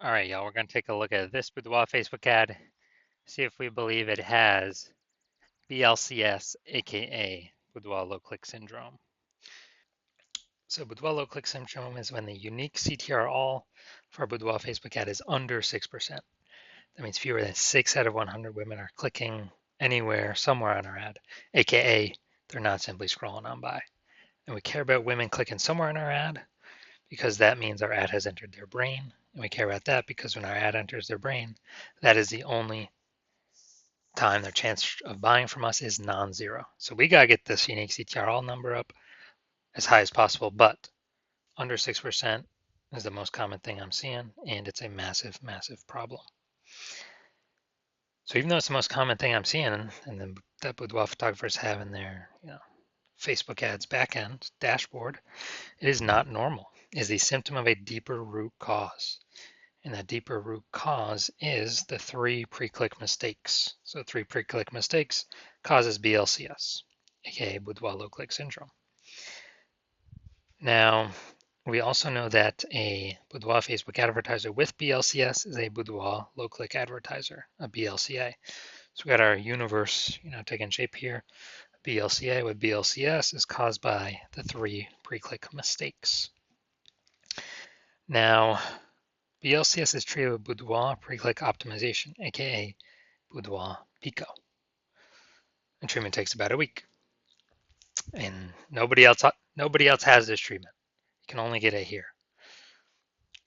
All right, y'all, we're going to take a look at this Boudoir Facebook ad, see if we believe it has BLCS, aka Boudoir low click syndrome. So, Boudoir low click syndrome is when the unique CTR all for a Boudoir Facebook ad is under 6%. That means fewer than 6 out of 100 women are clicking anywhere, somewhere on our ad, aka they're not simply scrolling on by. And we care about women clicking somewhere in our ad because that means our ad has entered their brain. And we care about that because when our ad enters their brain, that is the only time their chance of buying from us is non-zero. So we got to get this unique CTR all number up as high as possible, but under 6% is the most common thing I'm seeing, and it's a massive, massive problem. So even though it's the most common thing I'm seeing, and then that Boudoir photographers have in their Facebook ads backend dashboard, it is not normal. It is the symptom of a deeper root cause. And that deeper root cause is the 3 pre-click mistakes. So 3 pre-click mistakes causes BLCS, aka Boudoir low click syndrome. Now, we also know that a Boudoir Facebook advertiser with BLCS is a Boudoir low click advertiser, a BLCA. So we got our universe, taking shape here. BLCA with BLCS is caused by the 3 pre-click mistakes. Now, BLCS is treated with Boudoir pre-click optimization, aka Boudoir Pico. And treatment takes about a week. And nobody else has this treatment. You can only get it here.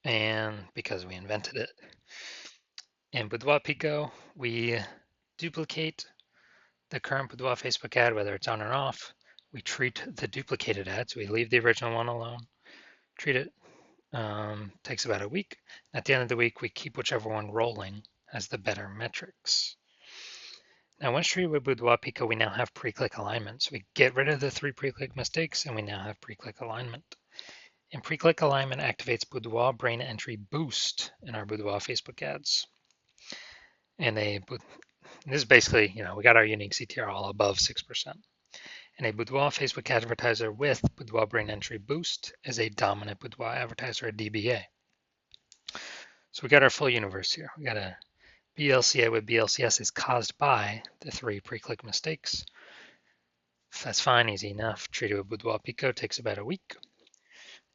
And because we invented it. In Boudoir Pico, we duplicate the current Boudoir Facebook ad, whether it's on or off. We treat the duplicated ads. We leave the original one alone. Treat it. Takes about a week. At the end of the week, we keep whichever one rolling as the better metrics. Now, once treated with Boudoir Pico, we now have pre-click alignment. So we get rid of the 3 pre-click mistakes, and we now have pre-click alignment. And pre-click alignment activates Boudoir brain entry boost in our Boudoir Facebook ads. And this is basically, we got our unique CTR all above 6%. And a Boudoir Facebook advertiser with Boudoir brain entry boost is a dominant Boudoir advertiser, a DBA. So we got our full universe here. We got a BLCA with BLCS is caused by the 3 pre-click mistakes. That's fine, easy enough. Treated with Boudoir Pico takes about a week.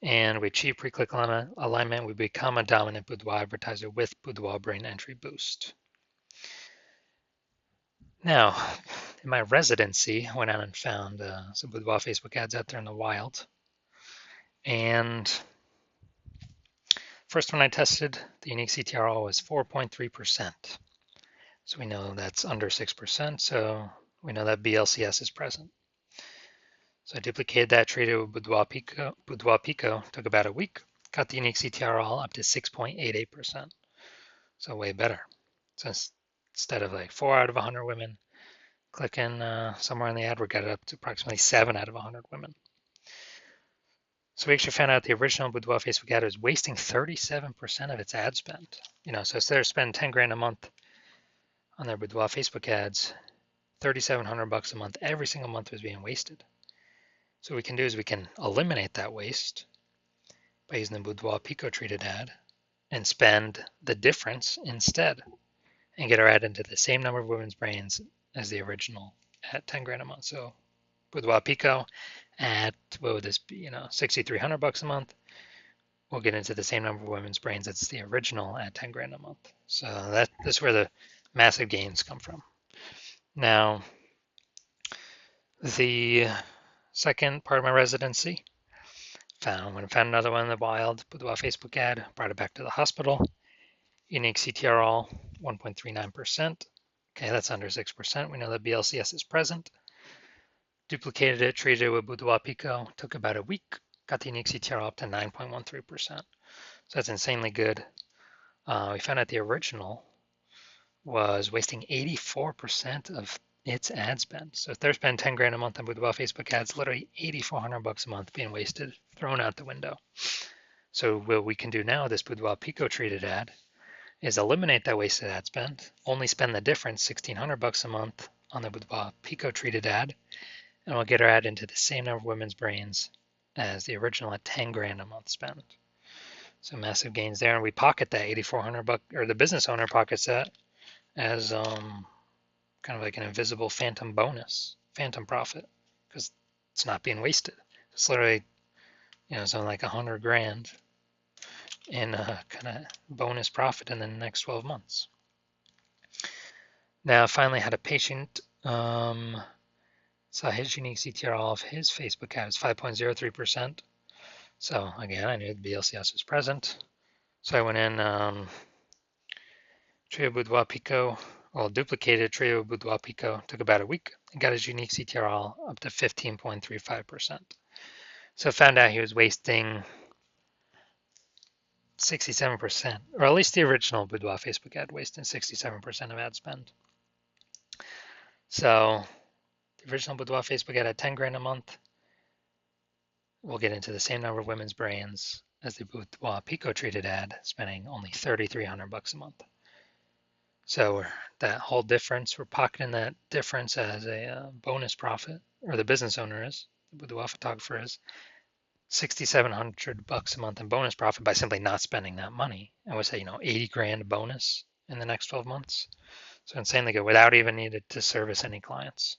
And we achieve pre-click alignment. We become a dominant Boudoir advertiser with Boudoir brain entry boost. Now, in my residency, I went out and found some Boudoir Facebook ads out there in the wild. And first one I tested, the unique CTR was 4.3%. So we know that's under 6%, so we know that BLCS is present. So I duplicated that, treated with Boudoir Pico, took about a week, got the unique CTR all up to 6.88%. So way better. So instead of like 4 out of 100 women clicking somewhere in the ad, we got it up to approximately 7 out of 100 women. So we actually found out the original Boudoir Facebook ad was wasting 37% of its ad spend. So instead of spending 10 grand a month on their Boudoir Facebook ads, $3,700 a month every single month was being wasted. So what we can do is we can eliminate that waste by using the Boudoir Pico treated ad and spend the difference instead and get our ad into the same number of women's brains as the original at 10 grand a month. So Boudoir Pico at, what would this be, $6,300 a month. We'll get into the same number of women's brains as the original at 10 grand a month. So that's where the massive gains come from. Now, the second part of my residency, found another one in the wild, Boudoir Facebook ad, brought it back to the hospital. Unique CTR all 1.39%. Okay, that's under 6%. We know that BLCS is present. Duplicated it, treated it with Boudoir Pico, took about a week, got the unique CTR up to 9.13%. So that's insanely good. We found out the original was wasting 84% of its ad spend. So if they're spending 10 grand a month on Boudoir Facebook ads, literally $8,400 a month being wasted, thrown out the window. So what we can do now, this Boudoir Pico treated ad, is eliminate that wasted ad spend, only spend the difference, $1,600 a month on the Boudoir Pico treated ad, and we'll get our ad into the same number of women's brains as the original at 10 grand a month spend. So massive gains there, and we pocket that 8,400 buck, or the business owner pockets that as kind of like an invisible phantom bonus, phantom profit, because it's not being wasted. It's literally, something like 100 grand in kind of bonus profit in the next 12 months. Now, I finally had a patient saw his unique CTR of his Facebook ad is 5.03%. So again, I knew the BLCS was present. So I went in Trio Boudoir Pico, well, duplicated Trio Boudoir Pico, took about a week, and got his unique CTR up to 15.35%. So I found out he was wasting 67%, or at least the original Boudoir Facebook ad wasting 67% of ad spend. So the original Boudoir Facebook ad had 10 grand a month. We'll get into the same number of women's brains as the Boudoir Pico treated ad, spending only 3,300 bucks a month. So that whole difference, we're pocketing that difference as a bonus profit, or the business owner is, the boudoir photographer is, 6,700 bucks a month in bonus profit by simply not spending that money. I would say, 80 grand bonus in the next 12 months. So insanely good without even needed to service any clients.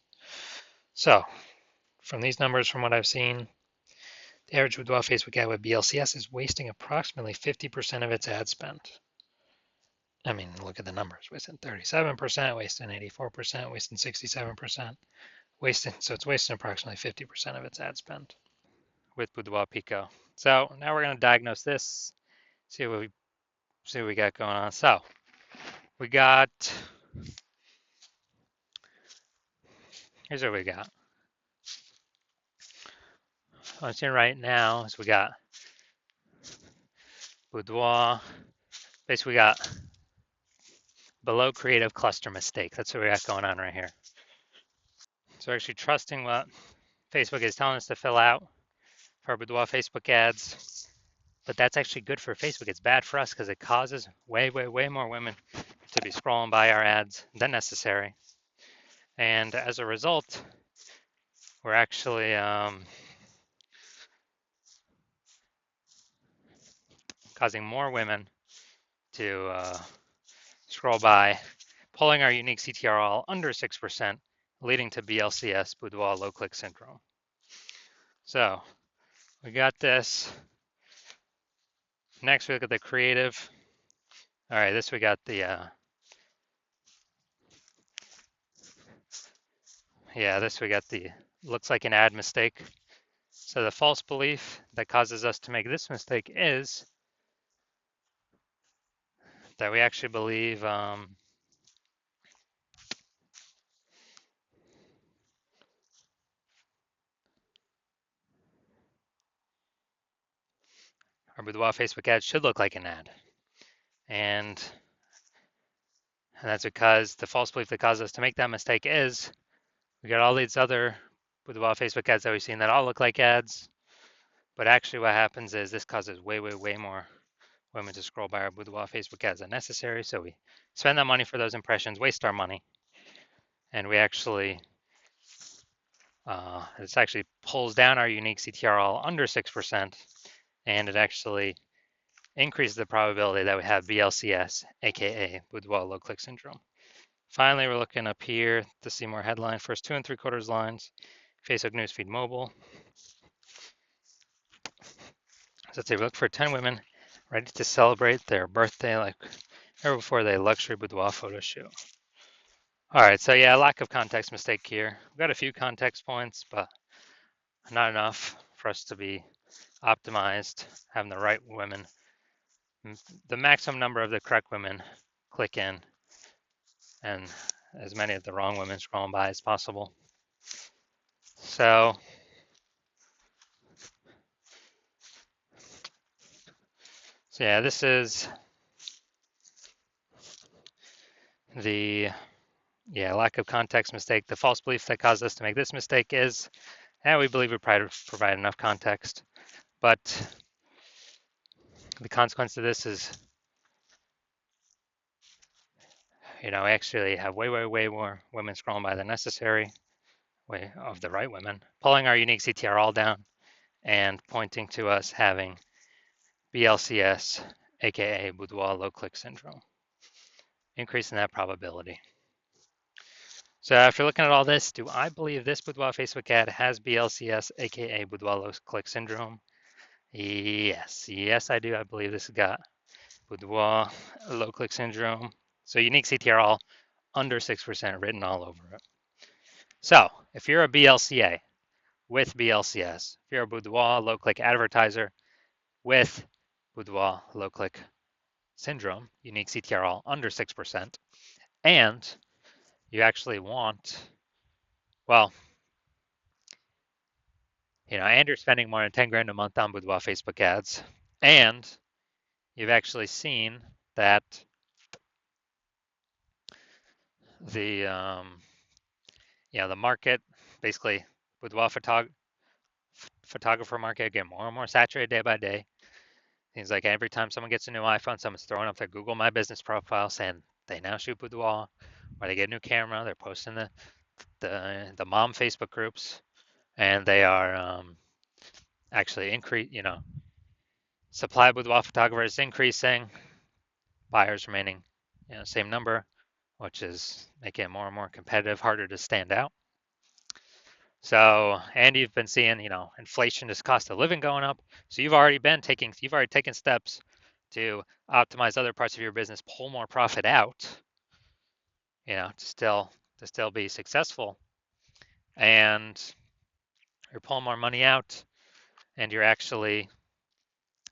So from these numbers, from what I've seen, the average boudoir Facebook ad with BLCS is wasting approximately 50% of its ad spend. I mean, look at the numbers, wasting 37%, wasting 84%, wasting 67%, so it's wasting approximately 50% of its ad spend with Boudoir Pico. So now we're going to diagnose this, see what we got going on. So we got, here's what we got. What I'm seeing right now is we got Boudoir, basically we got below creative cluster mistake. That's what we got going on right here. So we're actually trusting what Facebook is telling us to fill out for our Boudoir Facebook ads. But that's actually good for Facebook. It's bad for us because it causes way, way, way more women to be scrolling by our ads than necessary. And as a result, we're actually causing more women to scroll by, pulling our unique CTR all under 6%, leading to BLCS, Boudoir low click syndrome. So we got this. Next, we look at the creative. All right, this we got the, this we got the, looks like an ad mistake. So the false belief that causes us to make this mistake is that we actually believe our Boudoir Facebook ad should look like an ad. And that's because the false belief that causes us to make that mistake is we got all these other Boudoir Facebook ads that we've seen that all look like ads. But actually what happens is this causes way, way, way more women to scroll by our Boudoir Facebook ads than necessary. So we spend that money for those impressions, waste our money, and we actually, this actually pulls down our unique CTR all under 6%, and it actually increases the probability that we have BLCS, aka Boudoir low click syndrome. Finally, we're looking up here to see more headline. First 2 3/4 lines, Facebook newsfeed mobile. So let's say we look for 10 women ready to celebrate their birthday like or before the luxury boudoir photo shoot. All right, so yeah, lack of context mistake here. We've got a few context points, but not enough for us to be optimized, having the right women, the maximum number of the correct women click in, and as many of the wrong women scrolling by as possible. So yeah, this is the lack of context mistake. The false belief that caused us to make this mistake is, we believe we provide enough context, but the consequence of this is, we actually have way, way, way more women scrolling by than necessary, way of the right women, pulling our unique CTR all down and pointing to us having BLCS, aka Boudoir low click syndrome, increasing that probability. So after looking at all this, do I believe this Boudoir Facebook ad has BLCS, aka Boudoir low click syndrome? Yes, I do. I believe this has got Boudoir low click syndrome. So unique CTRL under 6% written all over it. So if you're a BLCA with BLCS, if you're a Boudoir low click advertiser with Boudoir low click syndrome, unique CTRL under 6%, and you actually want, well, and you're spending more than 10 grand a month on Boudoir Facebook ads, and you've actually seen that the the market, basically Boudoir photographer market, get more and more saturated day by day. Seems like every time someone gets a new iPhone, someone's throwing up their Google My Business profile saying they now shoot boudoir, or they get a new camera. They're posting the mom Facebook groups, and they are actually supply of boudoir photographers increasing, buyers remaining, same number, which is making it more and more competitive, harder to stand out. So, and you've been seeing, inflation, just cost of living going up. So you've already taken steps to optimize other parts of your business, pull more profit out, to still be successful. And you're pulling more money out, and you're actually,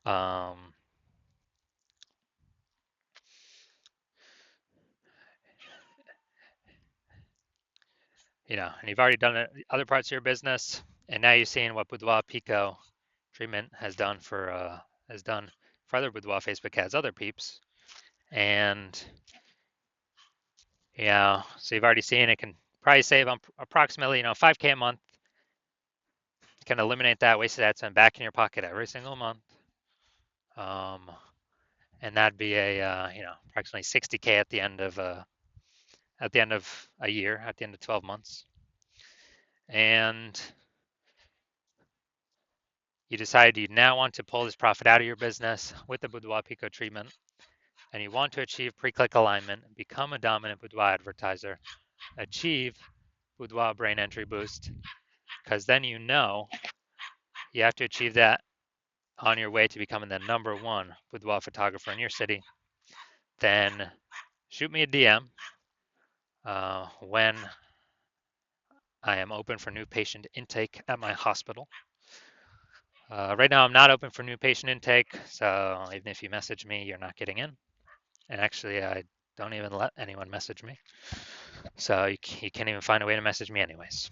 um, and you've already done it, other parts of your business, and now you're seeing what Boudoir Pico treatment has done for other Boudoir Facebook ads, other peeps, and so you've already seen it can probably save approximately 5K a month. You can eliminate that wasted ad spend back in your pocket every single month, and that'd be approximately 60K at the end of a year, at the end of 12 months, and you decide you now want to pull this profit out of your business with the Boudoir Pico treatment, and you want to achieve pre-click alignment, become a dominant Boudoir advertiser, achieve Boudoir brain entry boost, because then you have to achieve that on your way to becoming the number one boudoir photographer in your city. Then shoot me a DM when I am open for new patient intake at my hospital. Right now, I'm not open for new patient intake, so even if you message me, you're not getting in. And actually, I don't even let anyone message me, so you can't even find a way to message me anyways.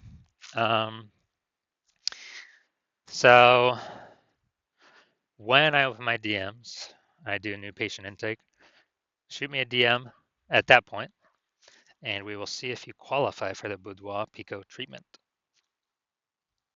So when I open my DMs, I do new patient intake. Shoot me a DM at that point, and we will see if you qualify for the Boudoir Pico treatment.